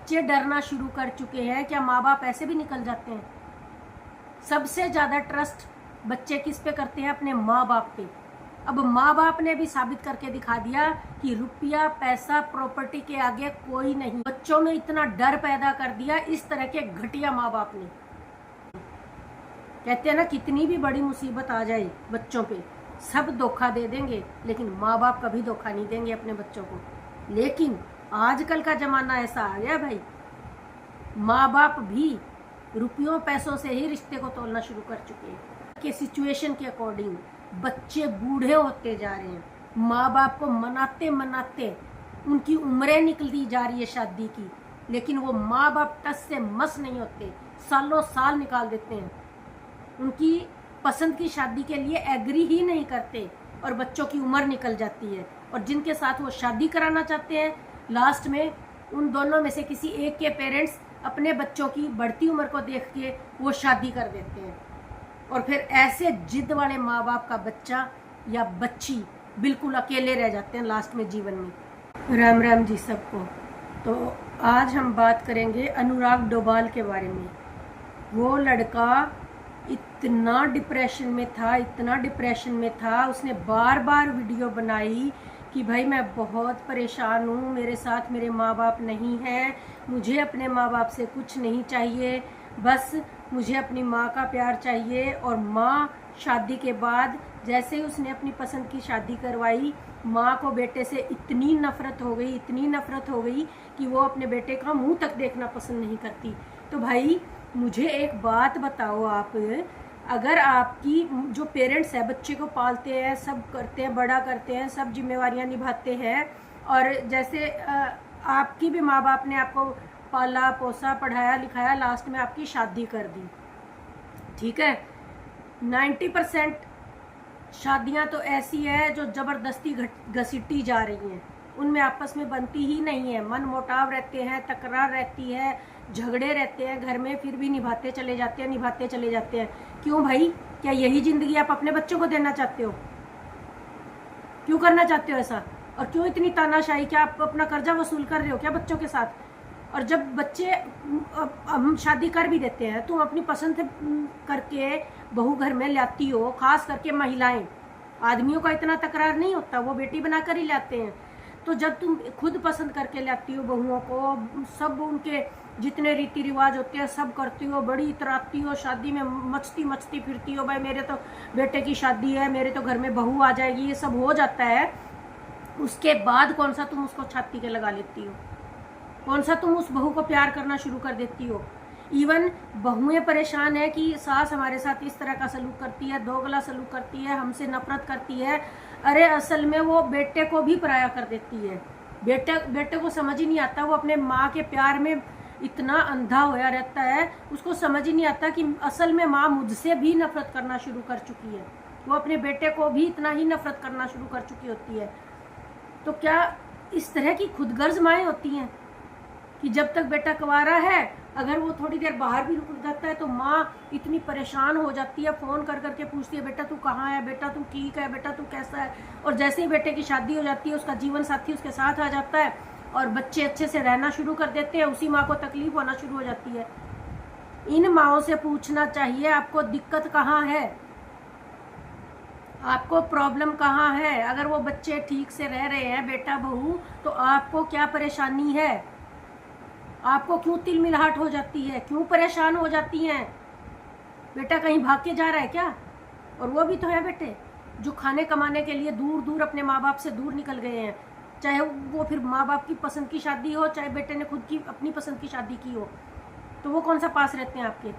बच्चे डरना शुरू कर चुके हैं। क्या माँ बाप ऐसे भी निकल जाते हैं? सबसे ज्यादा ट्रस्ट बच्चे किस पे करते हैं? अपने माँ बाप पे। अब माँ बाप ने भी साबित करके दिखा दिया कि रुपया, पैसा, प्रॉपर्टी के आगे कोई नहीं। बच्चों में इतना डर पैदा कर दिया इस तरह के घटिया माँ बाप ने। कहते हैं ना, कितनी भी बड़ी मुसीबत आ जाए बच्चों पे, सब धोखा दे देंगे, लेकिन माँ बाप कभी धोखा नहीं देंगे अपने बच्चों को। लेकिन आजकल का जमाना ऐसा आ गया भाई, माँ बाप भी रुपयों पैसों से ही रिश्ते को तोलना शुरू कर चुके हैं। के सिचुएशन के अकॉर्डिंग बच्चे बूढ़े होते जा रहे हैं। माँ बाप को मनाते मनाते उनकी उम्रें निकलती जा रही है शादी की, लेकिन वो माँ बाप टस से मस नहीं होते, सालों साल निकाल देते हैं। उनकी पसंद की शादी के लिए एग्री ही नहीं करते और बच्चों की उम्र निकल जाती है। और जिनके साथ वो शादी कराना चाहते हैं, लास्ट में उन दोनों में से किसी एक के पेरेंट्स अपने बच्चों की बढ़ती उम्र को देख के वो शादी कर देते हैं। और फिर ऐसे जिद वाले माँ बाप का बच्चा या बच्ची बिल्कुल अकेले रह जाते हैं लास्ट में जीवन में। राम राम जी सबको। तो आज हम बात करेंगे अनुराग डोभाल के बारे में। वो लड़का इतना डिप्रेशन में था, इतना डिप्रेशन में था, उसने बार बार वीडियो बनाई कि भाई मैं बहुत परेशान हूँ, मेरे साथ मेरे माँ बाप नहीं हैं, मुझे अपने माँ बाप से कुछ नहीं चाहिए, बस मुझे अपनी माँ का प्यार चाहिए। और माँ शादी के बाद जैसे ही उसने अपनी पसंद की शादी करवाई, माँ को बेटे से इतनी नफरत हो गई, इतनी नफरत हो गई कि वो अपने बेटे का मुंह तक देखना पसंद नहीं करती। तो भाई मुझे एक बात बताओ आप, अगर आपकी जो पेरेंट्स है बच्चे को पालते हैं, सब करते हैं, बड़ा करते हैं, सब जिम्मेवारियां निभाते हैं, और जैसे आपकी भी माँ बाप ने आपको पाला पोसा पढ़ाया लिखाया, लास्ट में आपकी शादी कर दी, ठीक है। 90% शादियां तो ऐसी है जो जबरदस्ती घसीटी जा रही हैं, उनमें आपस में बनती ही नहीं है, मन मोटाव रहते हैं, तकरार रहती है, झगड़े रहते हैं घर में, फिर भी निभाते चले जाते हैं, निभाते चले जाते हैं। क्यों भाई? क्या यही जिंदगी आप अपने बच्चों को देना चाहते हो? क्यों करना चाहते हो ऐसा? और क्यों इतनी तानाशाही? क्या आप अपना कर्जा वसूल कर रहे हो क्या बच्चों के साथ? और जब बच्चे हम शादी कर भी देते हैं, तुम अपनी पसंद करके बहू घर में लाती हो, खास करके महिलाएं, आदमियों का इतना तकरार नहीं होता, वो बेटी बनाकर ही लाते हैं। तो जब तुम खुद पसंद करके लाती हो बहुओं को, सब उनके जितने रीति रिवाज होते हैं सब करती हो, बड़ी इतराती हो, शादी में मचती मचती फिरती हो, भाई मेरे तो बेटे की शादी है, मेरे तो घर में बहू आ जाएगी, ये सब हो जाता है। उसके बाद कौन सा तुम उसको छाती के लगा लेती हो? कौन सा तुम उस बहू को प्यार करना शुरू कर देती हो? इवन बहुएं परेशान है कि सास हमारे साथ इस तरह का सलूक करती है, दोगला सलूक करती है, हमसे नफरत करती है। अरे असल में वो बेटे को भी पराया कर देती है। बेटे को समझ ही नहीं आता, वो अपने माँ के प्यार में इतना अंधा होया रहता है, उसको समझ ही नहीं आता कि असल में माँ मुझसे भी नफरत करना शुरू कर चुकी है, वो अपने बेटे को भी इतना ही नफरत करना शुरू कर चुकी होती है। तो क्या इस तरह की खुदगर्ज माएँ होती हैं कि जब तक बेटा कुंवारा है, अगर वो थोड़ी देर बाहर भी रुक जाता है तो माँ इतनी परेशान हो जाती है, फ़ोन कर करके पूछती है, बेटा तू कहाँ है, बेटा तू ठीक है, बेटा तू कैसा है। और जैसे ही बेटे की शादी हो जाती है, उसका जीवन साथी उसके साथ आ जाता है और बच्चे अच्छे से रहना शुरू कर देते हैं, उसी माँ को तकलीफ होना शुरू हो जाती है। इन माँओं से पूछना चाहिए आपको दिक्कत कहाँ है, आपको प्रॉब्लम कहाँ है। अगर वो बच्चे ठीक से रह रहे हैं बेटा बहू, तो आपको क्या परेशानी है? आपको क्यों तिलमिलाहट हो जाती है? क्यों परेशान हो जाती हैं? बेटा कहीं भाग के जा रहा है क्या? और वो भी तो है बेटे जो खाने कमाने के लिए दूर दूर अपने माँ बाप से दूर निकल गए हैं, चाहे वो फिर माँ बाप की पसंद की शादी हो, चाहे बेटे ने खुद की अपनी पसंद की शादी की हो, तो वो कौन सा पास रहते हैं आपके?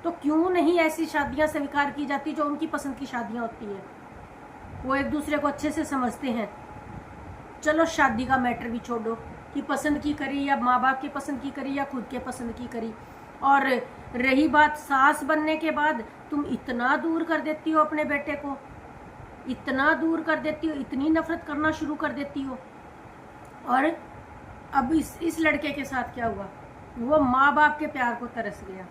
तो क्यों नहीं ऐसी शादियां स्वीकार की जाती जो उनकी पसंद की शादियां होती है? वो एक दूसरे को अच्छे से समझते हैं। चलो शादी का मैटर भी छोड़ो कि पसंद की करी या माँ बाप की पसंद की करी या खुद के पसंद की करी। और रही बात सास बनने के बाद, तुम इतना दूर कर देती हो अपने बेटे को, इतना दूर कर देती हो, इतनी नफरत करना शुरू कर देती हो। और अब इस लड़के के साथ क्या हुआ? वो माँ बाप के प्यार को तरस गया,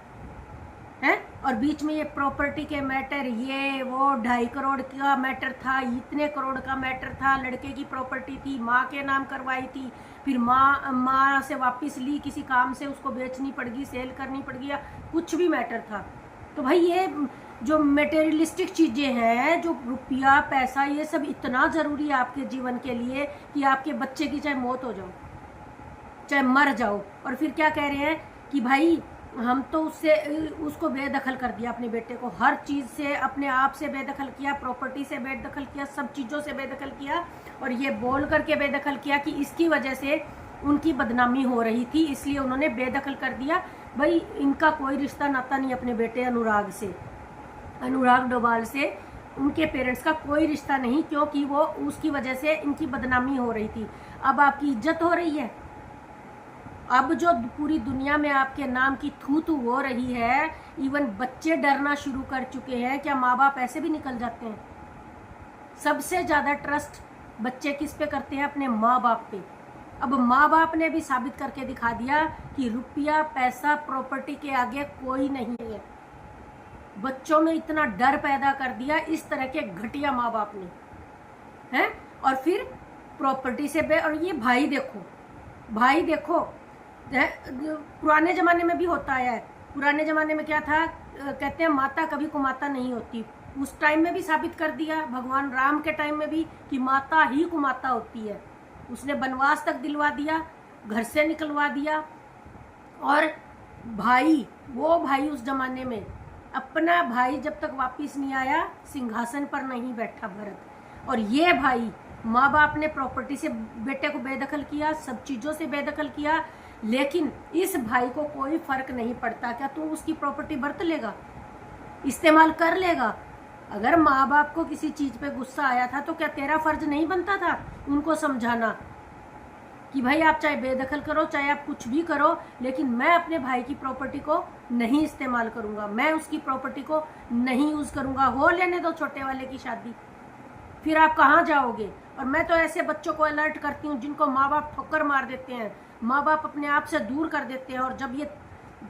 है। और बीच में ये प्रॉपर्टी के मैटर, ये वो 2.5 करोड़ का मैटर था, इतने करोड़ का मैटर था, लड़के की प्रॉपर्टी थी, माँ के नाम करवाई थी, फिर माँ से वापस ली, किसी काम से उसको बेचनी पड़ गई, सेल करनी पड़ गई, या कुछ भी मैटर था। तो भाई ये जो मटेरियलिस्टिक चीज़ें हैं, जो रुपया पैसा, ये सब इतना ज़रूरी है आपके जीवन के लिए कि आपके बच्चे की चाहे मौत हो जाओ, चाहे मर जाओ। और फिर क्या कह रहे हैं कि भाई हम तो उसको बेदखल कर दिया, अपने बेटे को हर चीज़ से, अपने आप से बेदखल किया, प्रॉपर्टी से बेदखल किया, सब चीज़ों से बेदखल किया, और ये बोल करके बेदखल किया कि इसकी वजह से उनकी बदनामी हो रही थी, इसलिए उन्होंने बेदखल कर दिया। भाई इनका कोई रिश्ता नाता नहीं अपने बेटे अनुराग से, अनुराग डोभाल से उनके पेरेंट्स का कोई रिश्ता नहीं, क्योंकि वो उसकी वजह से इनकी बदनामी हो रही थी। अब आपकी इज्जत हो रही है, अब जो पूरी दुनिया में आपके नाम की थू थू हो रही है, इवन बच्चे डरना शुरू कर चुके हैं। क्या माँ बाप ऐसे भी निकल जाते हैं? सबसे ज़्यादा ट्रस्ट बच्चे किस पे करते हैं? अपने माँ बाप पे। अब माँ बाप ने भी साबित करके दिखा दिया कि रुपया पैसा प्रॉपर्टी के आगे कोई नहीं है। बच्चों में इतना डर पैदा कर दिया इस तरह के घटिया माँ बाप ने, हैं? और फिर प्रॉपर्टी से और ये भाई देखो, पुराने जमाने में भी होता आया है। पुराने जमाने में क्या था, कहते हैं माता कभी कुमाता नहीं होती। उस टाइम में भी साबित कर दिया भगवान राम के टाइम में भी कि माता ही कुमाता होती है। उसने वनवास तक दिलवा दिया, घर से निकलवा दिया। और भाई, वो भाई उस जमाने में अपना भाई जब तक वापिस नहीं आया, सिंहासन पर नहीं बैठा भरत। और ये भाई, माँ बाप ने प्रॉपर्टी से बेटे को बेदखल किया, सब चीज़ों से बेदखल किया, लेकिन इस भाई को कोई फर्क नहीं पड़ता। क्या तू उसकी प्रॉपर्टी बरत लेगा, इस्तेमाल कर लेगा? अगर माँ बाप को किसी चीज़ पे गुस्सा आया था तो क्या तेरा फर्ज नहीं बनता था उनको समझाना कि भाई आप चाहे बेदखल करो, चाहे आप कुछ भी करो, लेकिन मैं अपने भाई की प्रॉपर्टी को नहीं इस्तेमाल करूँगा, मैं उसकी प्रॉपर्टी को नहीं यूज़ करूँगा। हो लेने दो छोटे वाले की शादी, फिर आप कहाँ जाओगे? और मैं तो ऐसे बच्चों को अलर्ट करती हूँ जिनको माँ बाप ठोकर मार देते हैं, माँ बाप अपने आप से दूर कर देते हैं, और जब ये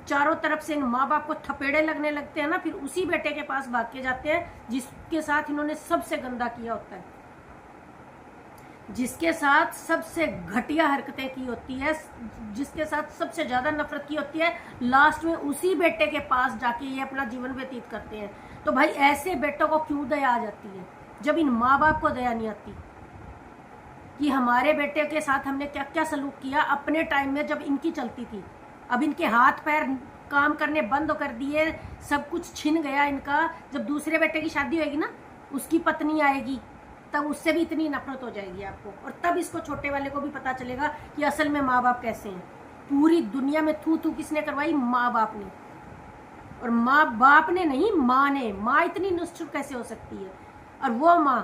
चारों तरफ से इन माँ बाप को थपेड़े लगने लगते हैं ना, फिर उसी बेटे के पास भाग के जाते हैं जिसके साथ इन्होंने सबसे गंदा किया होता है, जिसके साथ सबसे घटिया हरकतें की होती है, जिसके साथ सबसे ज़्यादा नफरत की होती है, लास्ट में उसी बेटे के पास जाके ये अपना जीवन व्यतीत करते हैं। तो भाई ऐसे बेटों को क्यों दया आ जाती है, जब इन माँ बाप को दया नहीं आती कि हमारे बेटे के साथ हमने क्या क्या सलूक किया अपने टाइम में जब इनकी चलती थी। अब इनके हाथ पैर काम करने बंद कर दिए, सब कुछ छिन गया इनका। जब दूसरे बेटे की शादी होगी ना, उसकी पत्नी आएगी, तब उससे भी इतनी नफरत हो जाएगी आपको, और तब इसको छोटे वाले को भी पता चलेगा कि असल में माँ बाप कैसे हैं। पूरी दुनिया में थू थू किसने करवाई? माँ बाप ने। और माँ बाप ने नहीं, माँ ने। माँ इतनी निष्ठुर कैसे हो सकती है? और वो माँ,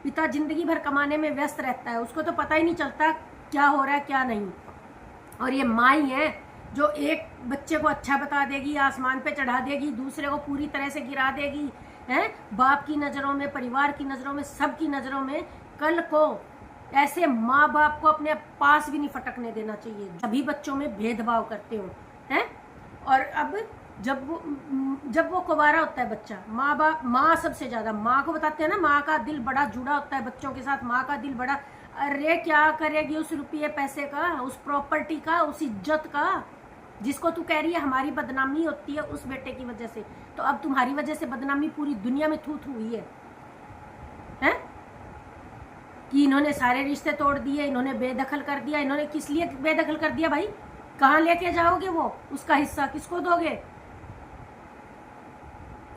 पिता जिंदगी भर कमाने में व्यस्त रहता है, उसको तो पता ही नहीं चलता क्या हो रहा है क्या नहीं। और ये माँ ही है जो एक बच्चे को अच्छा बता देगी, आसमान पे चढ़ा देगी, दूसरे को पूरी तरह से गिरा देगी, हैं? बाप की नज़रों में, परिवार की नज़रों में, सबकी नज़रों में। कल को ऐसे माँ बाप को अपने पास भी नहीं फटकने देना चाहिए, सभी बच्चों में भेदभाव करते हो, हैं? और अब जब वो कुंवारा होता है बच्चा, माँ सबसे ज़्यादा, माँ को बताते हैं ना, माँ का दिल बड़ा जुड़ा होता है बच्चों के साथ, माँ का दिल बड़ा। अरे क्या करेगी उस रुपये पैसे का, उस प्रॉपर्टी का, उस इज्जत का, जिसको तू कह रही है हमारी बदनामी होती है उस बेटे की वजह से। तो अब तुम्हारी वजह से बदनामी पूरी दुनिया में थू थू हुई है, हैं? कि इन्होंने सारे रिश्ते तोड़ दिए, इन्होंने बेदखल कर दिया। इन्होंने किस लिए बेदखल कर दिया भाई? कहाँ लेके जाओगे वो उसका हिस्सा, किसको दोगे?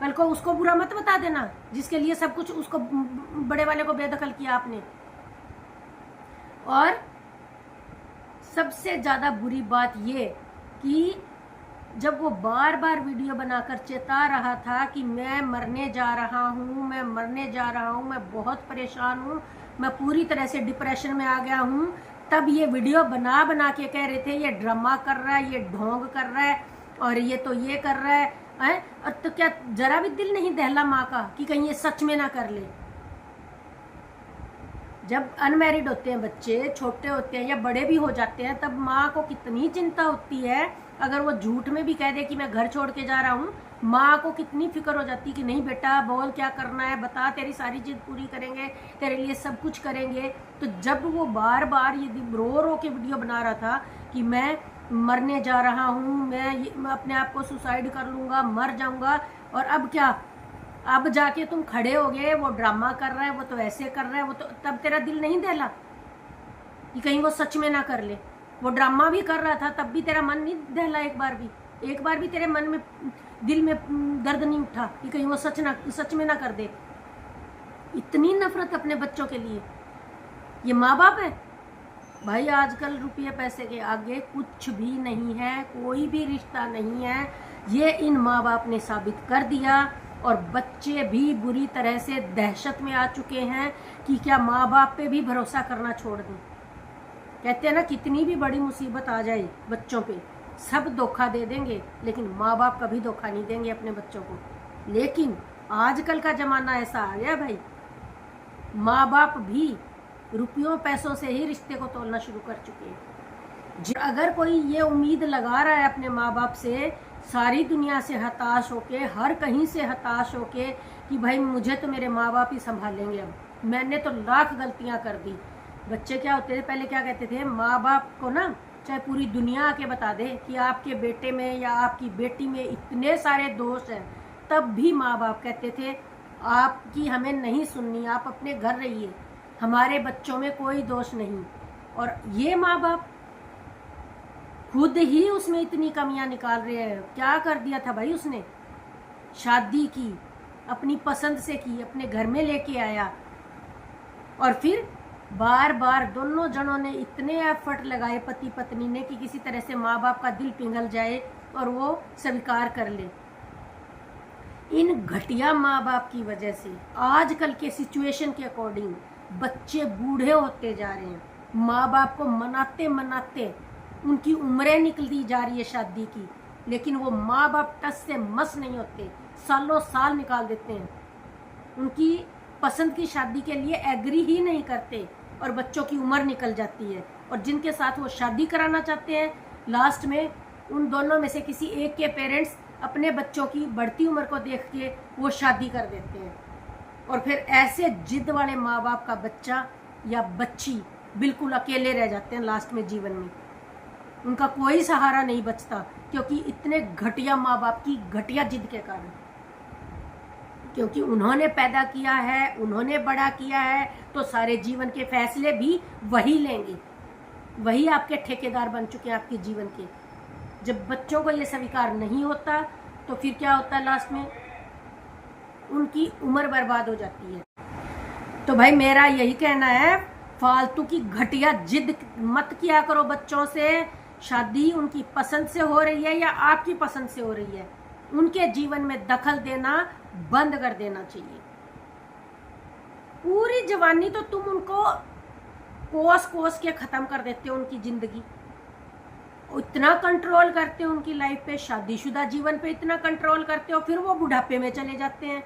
कल को उसको बुरा मत बता देना जिसके लिए सब कुछ उसको, बड़े वाले को बेदखल किया आपने। और सबसे ज़्यादा बुरी बात ये कि जब वो बार बार वीडियो बनाकर चेता रहा था कि मैं मरने जा रहा हूँ, मैं मरने जा रहा हूँ, मैं बहुत परेशान हूँ, मैं पूरी तरह से डिप्रेशन में आ गया हूँ, तब ये वीडियो बना के कह रहे थे ये ड्रामा कर रहा है, ये ढोंग कर रहा है, और ये तो ये कर रहा है, हैं? और तो क्या जरा भी दिल नहीं दहला माँ का कि कहीं ये सच में ना कर ले? जब अनमैरिड होते हैं बच्चे, छोटे होते हैं या बड़े भी हो जाते हैं, तब माँ को कितनी चिंता होती है। अगर वो झूठ में भी कह दे कि मैं घर छोड़ के जा रहा हूँ, माँ को कितनी फिक्र हो जाती कि नहीं बेटा बोल क्या करना है, बता, तेरी सारी जिद पूरी करेंगे, तेरे लिए सब कुछ करेंगे। तो जब वो बार बार ये रो रो के वीडियो बना रहा था कि मैं मरने जा रहा हूँ, मैं अपने आप को सुसाइड कर लूँगा, मर जाऊँगा, और अब क्या, अब जाके तुम खड़े हो गए, वो ड्रामा कर रहा है, वो तो ऐसे कर रहा है, वो तो, तब तेरा दिल नहीं दहला कि कहीं वो सच में ना कर ले। वो ड्रामा भी कर रहा था तब भी तेरा मन नहीं दहला, एक बार भी तेरे मन में, दिल में दर्द नहीं उठा कि कहीं वो सच में ना कर दे। इतनी नफरत अपने बच्चों के लिए, ये माँ बाप है भाई। आजकल रुपये पैसे के आगे कुछ भी नहीं है, कोई भी रिश्ता नहीं है, ये इन माँ बाप ने साबित कर दिया। और बच्चे भी बुरी तरह से दहशत में आ चुके हैं कि क्या माँ बाप पे भी भरोसा करना छोड़ दें। कहते हैं ना, कितनी भी बड़ी मुसीबत आ जाए बच्चों पे, सब धोखा दे देंगे, लेकिन माँ बाप कभी धोखा नहीं देंगे अपने बच्चों को। लेकिन आजकल का ज़माना ऐसा आ गया भाई, माँ बाप भी रुपयों पैसों से ही रिश्ते को तोलना शुरू कर चुके हैं। अगर कोई ये उम्मीद लगा रहा है अपने माँ बाप से, सारी दुनिया से हताश होके, हर कहीं से हताश होके कि भाई मुझे तो मेरे माँ बाप ही संभालेंगे, अब मैंने तो लाख गलतियाँ कर दी। बच्चे क्या होते थे पहले, क्या कहते थे, माँ बाप को ना चाहे पूरी दुनिया आके बता दे कि आपके बेटे में या आपकी बेटी में इतने सारे दोष हैं, तब भी माँ बाप कहते थे आपकी हमें नहीं सुननी, आप अपने घर रहिए, हमारे बच्चों में कोई दोष नहीं। और ये माँ बाप खुद ही उसमें इतनी कमियां निकाल रहे हैं। क्या कर दिया था भाई उसने, शादी की, अपनी पसंद से की, अपने घर में लेके आया, और फिर बार बार दोनों जनों ने इतने एफर्ट लगाए, पति पत्नी ने, कि किसी तरह से माँ बाप का दिल पिघल जाए और वो स्वीकार कर ले। इन घटिया माँ बाप की वजह से आजकल के सिचुएशन के अकॉर्डिंग बच्चे बूढ़े होते जा रहे हैं। माँ बाप को मनाते मनाते उनकी उम्रें निकलती जा रही है शादी की, लेकिन वो माँ बाप टस से मस नहीं होते, सालों साल निकाल देते हैं, उनकी पसंद की शादी के लिए एग्री ही नहीं करते, और बच्चों की उम्र निकल जाती है। और जिनके साथ वो शादी कराना चाहते हैं, लास्ट में उन दोनों में से किसी एक के पेरेंट्स अपने बच्चों की बढ़ती उम्र को देख के वो शादी कर देते हैं। और फिर ऐसे जिद वाले माँ बाप का बच्चा या बच्ची बिल्कुल अकेले रह जाते हैं लास्ट में जीवन में, उनका कोई सहारा नहीं बचता, क्योंकि इतने घटिया माँ बाप की घटिया जिद के कारण। क्योंकि उन्होंने पैदा किया है, उन्होंने बड़ा किया है, तो सारे जीवन के फैसले भी वही लेंगे, वही आपके ठेकेदार बन चुके हैं आपके जीवन के। जब बच्चों को ये स्वीकार नहीं होता तो फिर क्या होता है, लास्ट में उनकी उम्र बर्बाद हो जाती है। तो भाई मेरा यही कहना है, फालतू की घटिया जिद मत किया करो बच्चों से। शादी उनकी पसंद से हो रही है या आपकी पसंद से हो रही है, उनके जीवन में दखल देना बंद कर देना चाहिए। पूरी जवानी तो तुम उनको कोस कोस के खत्म कर देते हो, उनकी जिंदगी इतना कंट्रोल करते हो उनकी लाइफ पे, शादीशुदा जीवन पे इतना कंट्रोल करते हो, फिर वो बुढ़ापे में चले जाते हैं,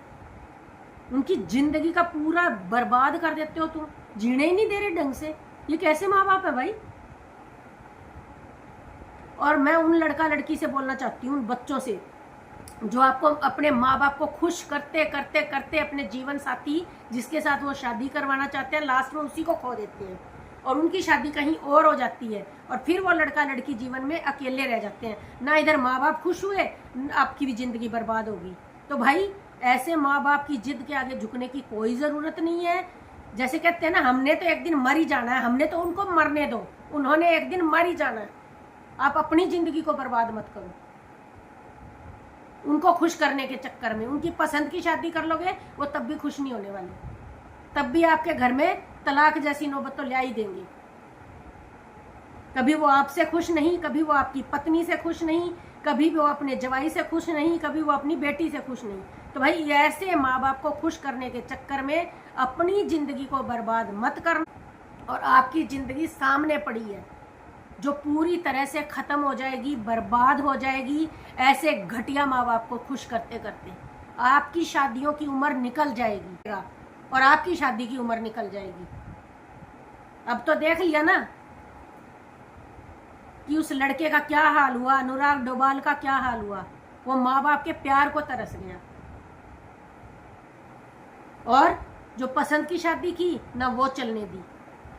उनकी जिंदगी का पूरा बर्बाद कर देते हो तुम, जीने ही नहीं दे रहे ढंग से। ये कैसे माँ बाप है भाई। और मैं उन लड़का लड़की से बोलना चाहती हूँ, उन बच्चों से जो आपको अपने माँ बाप को खुश करते करते करते अपने जीवन साथी जिसके साथ वो शादी करवाना चाहते हैं, लास्ट में उसी को खो देते हैं और उनकी शादी कहीं और हो जाती है, और फिर वो लड़का लड़की जीवन में अकेले रह जाते हैं। ना इधर माँ बाप खुश हुए, आपकी भी जिंदगी बर्बाद होगी। तो भाई ऐसे माँ बाप की जिद के आगे झुकने की कोई ज़रूरत नहीं है। जैसे कहते हैं ना, हमने तो एक दिन मर ही जाना है, हमने तो उनको मरने दो, उन्होंने एक दिन मर ही जाना है। आप अपनी ज़िंदगी को बर्बाद मत करो उनको खुश करने के चक्कर में। उनकी पसंद की शादी कर लोगे, वो तब भी खुश नहीं होने वाले, तब भी आपके घर में तलाक जैसी नौबत तो ला ही देंगे। कभी वो आपसे खुश नहीं, कभी वो आपकी पत्नी से खुश नहीं, कभी वो अपने जवाई से खुश नहीं, कभी वो अपनी बेटी से खुश नहीं। तो भाई ऐसे माँ बाप को खुश करने के चक्कर में अपनी ज़िंदगी को बर्बाद मत करना। और आपकी ज़िंदगी सामने पड़ी है जो पूरी तरह से ख़त्म हो जाएगी, बर्बाद हो जाएगी, ऐसे घटिया माँ बाप को खुश करते करते। आपकी शादियों की उम्र निकल जाएगी और आपकी शादी की उम्र निकल जाएगी। अब तो देख लिया ना कि उस लड़के का क्या हाल हुआ, अनुराग डोभाल का क्या हाल हुआ। वो माँ बाप के प्यार को तरस गया, और जो पसंद की शादी की ना वो चलने दी,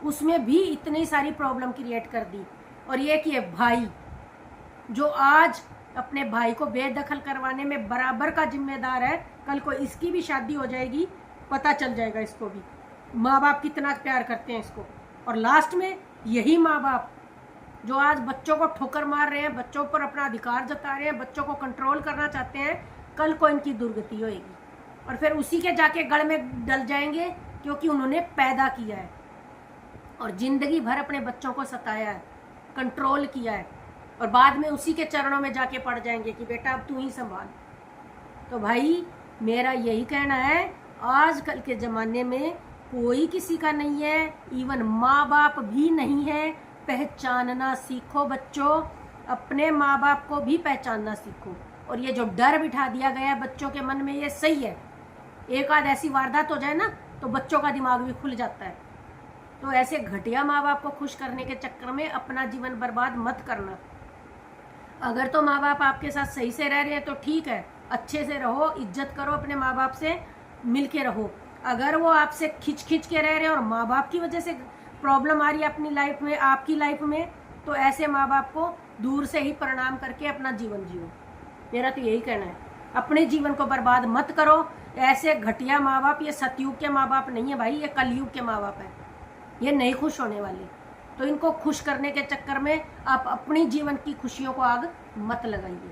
उसमें भी इतनी सारी प्रॉब्लम क्रिएट कर दी। और ये कि भाई जो आज अपने भाई को बेदखल करवाने में बराबर का जिम्मेदार है, कल को इसकी भी शादी हो जाएगी, पता चल जाएगा इसको भी माँ बाप कितना प्यार करते हैं इसको। और लास्ट में यही माँ बाप जो आज बच्चों को ठोकर मार रहे हैं, बच्चों पर अपना अधिकार जता रहे हैं, बच्चों को कंट्रोल करना चाहते हैं, कल को इनकी दुर्गति होगी और फिर उसी के जाके गढ़ में डल जाएंगे, क्योंकि उन्होंने पैदा किया है और जिंदगी भर अपने बच्चों को सताया है, कंट्रोल किया है, और बाद में उसी के चरणों में जाके पड़ जाएंगे कि बेटा अब तू ही संभाल। तो भाई मेरा यही कहना है, आजकल के ज़माने में कोई किसी का नहीं है, इवन माँ बाप भी नहीं है। पहचानना सीखो बच्चों, अपने माँ बाप को भी पहचानना सीखो। और ये जो डर बिठा दिया गया है बच्चों के मन में, ये सही है। एक आध ऐसी वारदात हो जाए ना तो बच्चों का दिमाग भी खुल जाता है। तो ऐसे घटिया माँ बाप को खुश करने के चक्कर में अपना जीवन बर्बाद मत करना। अगर तो माँ बाप आपके साथ सही से रह रहे हैं तो ठीक है, अच्छे से रहो, इज्जत करो, अपने माँ बाप से मिल के रहो। अगर वो आपसे खिंच खिंच के रह रहे हैं और माँ बाप की वजह से प्रॉब्लम आ रही है अपनी लाइफ में, आपकी लाइफ में, तो ऐसे माँ बाप को दूर से ही प्रणाम करके अपना जीवन जियो। मेरा तो यही कहना है, अपने जीवन को बर्बाद मत करो। ऐसे घटिया माँ बाप, ये सतयुग के माँ बाप नहीं है भाई, ये कलयुग के माँ बाप है, ये नहीं खुश होने वाले। तो इनको खुश करने के चक्कर में आप अपनी जीवन की खुशियों को आग मत लगाइए।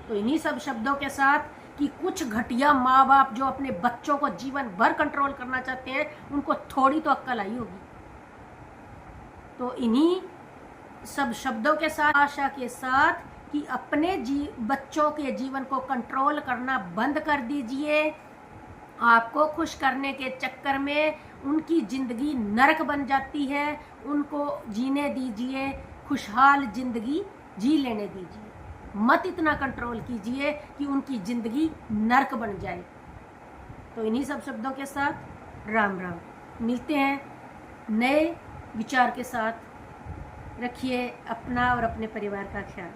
तो इन्हीं सब शब्दों के साथ कि कुछ घटिया माँ बाप जो अपने बच्चों को जीवन भर कंट्रोल करना चाहते हैं, उनको थोड़ी तो अक्ल आई होगी। तो इन्हीं सब शब्दों के साथ, आशा के साथ कि अपने बच्चों के जीवन को कंट्रोल करना बंद कर दीजिए। आपको खुश करने के चक्कर में उनकी जिंदगी नरक बन जाती है। उनको जीने दीजिए, खुशहाल जिंदगी जी लेने दीजिए। मत इतना कंट्रोल कीजिए कि उनकी जिंदगी नरक बन जाए। तो इन्हीं सब शब्दों के साथ राम राम। मिलते हैं नए विचार के साथ। रखिए अपना और अपने परिवार का ख्याल।